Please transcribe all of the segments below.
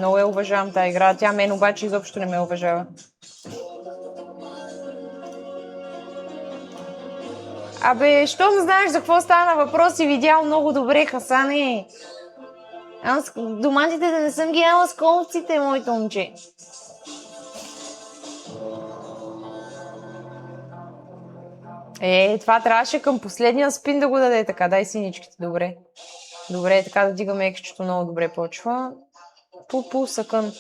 Много я уважавам тази игра, тя мен обаче изобщо не ме уважава. Абе, щом знаеш за какво стана въпрос и видял много добре, Хасане. Аз доматите да не съм ги яла с колците, моето момче. Това трябваше към последния спин да го даде така. Дай синичките, добре. Добре, така да дигаме екчето, много добре почва. Пу, съкън.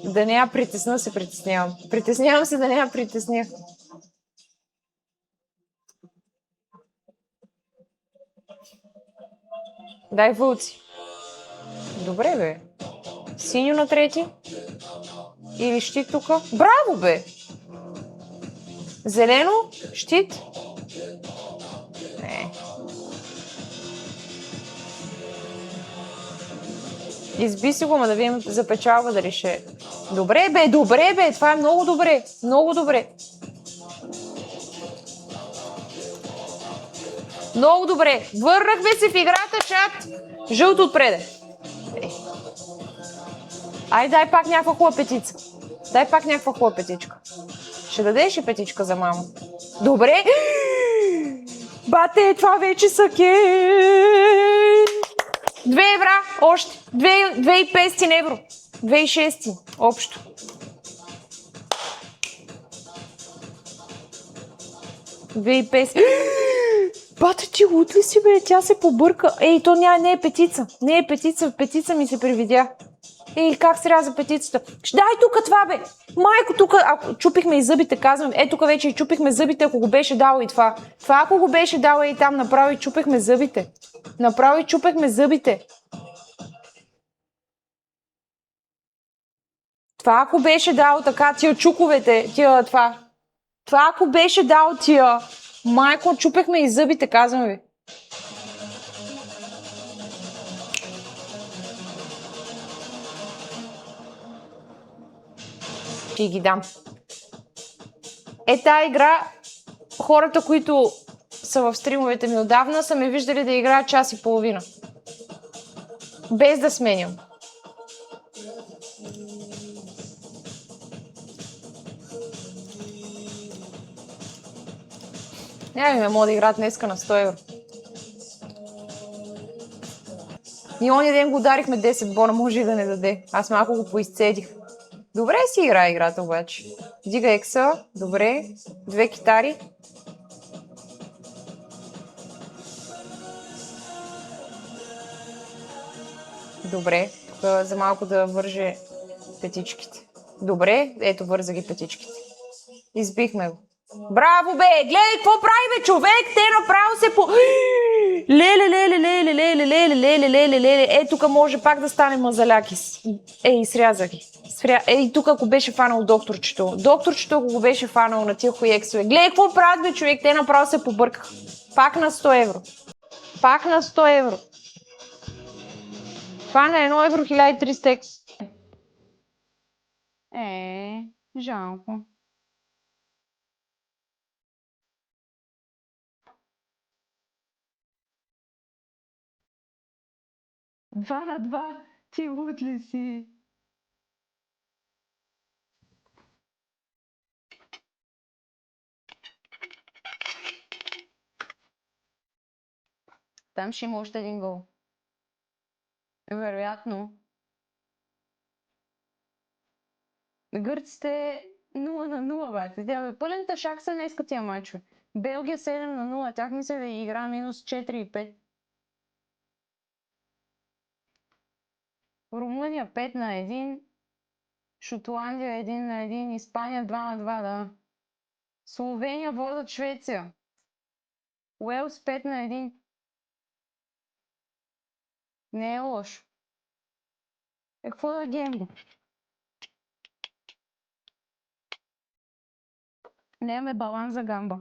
Да не я притесна, се притеснявам. Притеснявам се да не я притесня. Дай вълци. Добре, бе. Синьо на трети. Или щит тук. Браво, бе! Зелено, щит. Не. Изби си го, ма да видим за печалба дали ще... Добре, бе, това е много добре. Много добре. Много добре. Върнахме се в играта, чат. Жълто отпреде. Ай, дай пак някаква хубава петица. Дай пак някаква хубава петичка. Ще дадеш ли петичка за мамо? Добре. Бате, това вече са ке. 2 евра, още. 2500 евро. 2600 общо. Бате, ти лут ли си, бе? Тя се побърка. То не е петица. Не е петица. Петица ми се привидя. Как се ряза петицата? Дай тук това, бе! Майко, тук, ако чупихме и зъбите, казвам, тук вече и чупихме зъбите, ако го беше дала и това. Това, ако го беше дала и там, направо и чупихме зъбите. Направо и чупихме зъбите. Това, ако беше дал така, тия чуковете, това. Това, ако беше дал тия, майко, чупихме и зъбите, казвам ви. Ще ги дам. Тая игра, хората, които са в стримовете ми отдавна, са ме виждали да играя час и половина. Без да сменям. Няма ме мога да играят днеска на 100 евро. И ония ден го ударихме 10 бона, може и да не даде. Аз малко го поизцедих. Добре си играе играта обаче. Дига екса, добре. 2 китари. Добре, тук за малко да върже петичките. Добре, ето върза ги петичките. Избихме го. Браво, бе! Гледай какво прави, бе, човек! Те направо се по... Леле. Тук може пак да стане мазалякис. Сряза ги. Тук ако беше фанал докторчето. Докторчето, ако го беше фанал на тия хуексове. Гледай какво правят, бе, човек! Те направо се побъркаха. Пак на 100 евро. Пак на 100 евро. Това на 1 евро 1300 екс. Жалко. 2 на 2. Ти луд ли си? Там ще има още един гол. Вероятно. Гърците 0 на 0, бе. Тя пълен тъшак са днеска тия мачове. Белгия 7 на 0. Тях мисля да игра минус 4 и 5. Румъния 5 на 1. Шотландия 1 на 1. Испания 2 на 2, да. Словения водят Швеция. Уелс 5 на 1. Не е лошо. Какво да гембо? Нямаме баланс за гамба.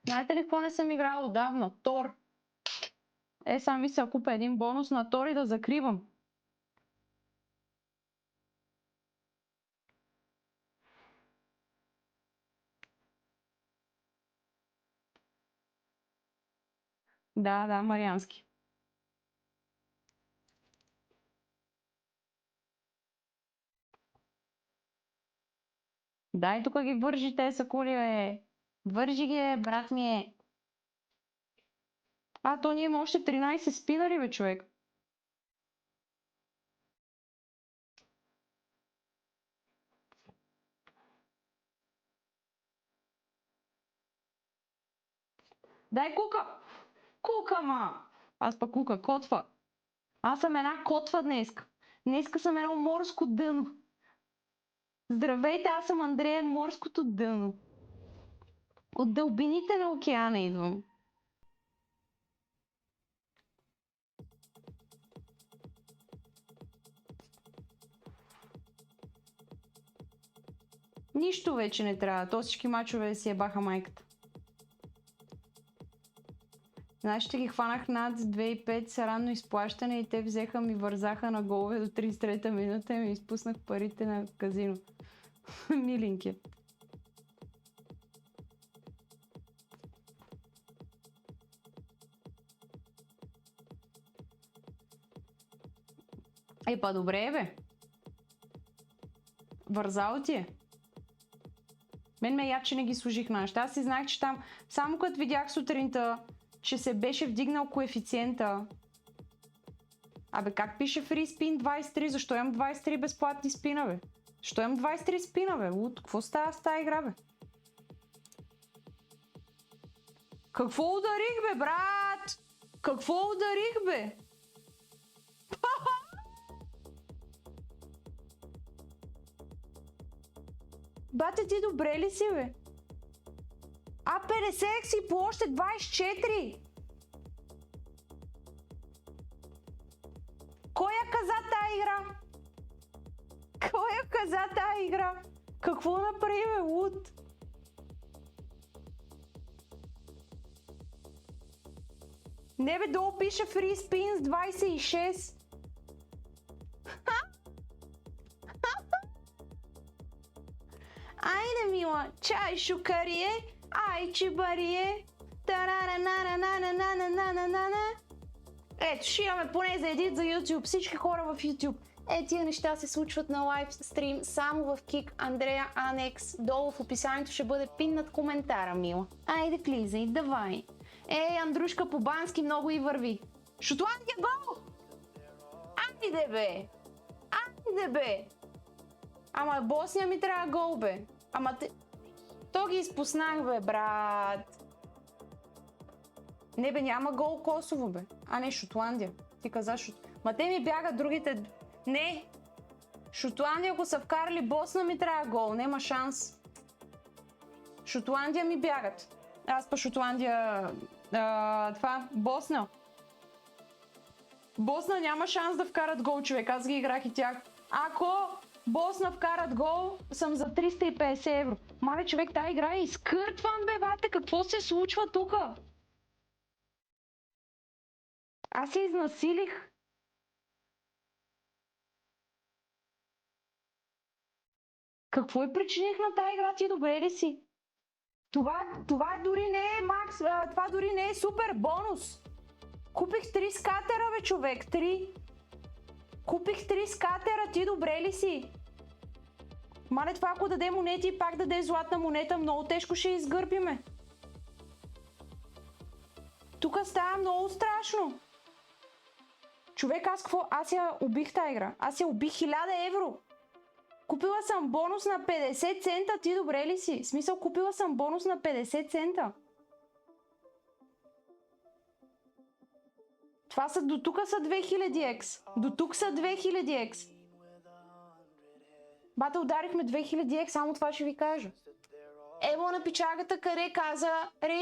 Знаете ли какво не съм играла отдавна? Тор. Сега ми се купя един бонус на Тор и да закривам. Да, Мариански. Дай тук ги вържи, те са коли, бе. Вържи ги, брат ми е. То ние има още 13 спинали, бе, човек. Дай кука! Кука, ма! Аз пък кука, котва. Аз съм една котва днеска. Днеска съм едно морско дъно. Здравейте, аз съм Андрея, морското дъно. От дълбините на океана идвам. Нищо вече не трябва. То всички мачове си ебаха майката. Знаеш, ще ги хванах над 2,5 с ранно изплащане и те взеха ми вързаха на голове до 33-та минута и ми изпуснах парите на казино. Миленки. Па добре, бе. Вързал ти е. Мен ме яд, че не ги служих нашите. Аз си знаех, че там, само като видях сутринта, че се беше вдигнал коефициента. Как пише Free Spin 23? Защо имам 23 безплатни спина, бе? Защо имам 23 спина, бе? Луд, какво става с тази игра, бе? Какво ударих, бе, брат? Какво ударих, бе? Бате, ти добре ли си, бе? 50 си по още 24! Кой я каза тая игра? Кой я каза тая игра? Какво направи, бе, луд? Не, бе, долу пише Free Spins 26. Айде, мила, чай шукарие, ай чибарие, тарара-на-на-на-на-на-на-на-на-на. Ето, ще имаме поне за едит за YouTube, всички хора в YouTube. Тия неща се случват на лайв стрим само в Kik Андрея Анекс. Долу в описанието ще бъде пин над коментара, мила. Айде, влизай, давай. Андрушка по-бански много и върви. Шотландия гол! Айде, бе! Айде, бе! Ама Босния ми трябва гол, бе. То ги изпуснах, бе, брат. Не, бе, няма гол Косово, бе. Не, Шотландия. Ти каза Ма те ми бягат другите. Не. Шотландия, ако са вкарали, Босна ми трябва гол. Нема шанс. Шотландия ми бягат. Аз па Шотландия... Босна. Босна няма шанс да вкарат гол, човек. Аз ги играх и тях. Ако Босна вкарат гол, съм за 350 евро. Мале, човек, тази игра е изкъртван, бе, бате. Какво се случва тука? Аз се изнасилих. Какво е причиних на тази игра? Ти добре ли си? Това дори не е макс, това дори не е супер бонус. Купих 3 скатера, бе, човек, 3. Купих 3 скатера, ти добре ли си? Мале, това ако даде монети и пак даде златна монета, много тежко ще изгърбиме. Тук става много страшно. Човек, аз я убих тази игра. Аз я убих 1000 евро. Купила съм бонус на 50 цента, ти добре ли си? В смисъл, купила съм бонус на 50 цента. Това са, до тук са 2000x. До тук са 2000x. Бата, ударихме 2000x, само това ще ви кажа. Ево на пичагата, къде каза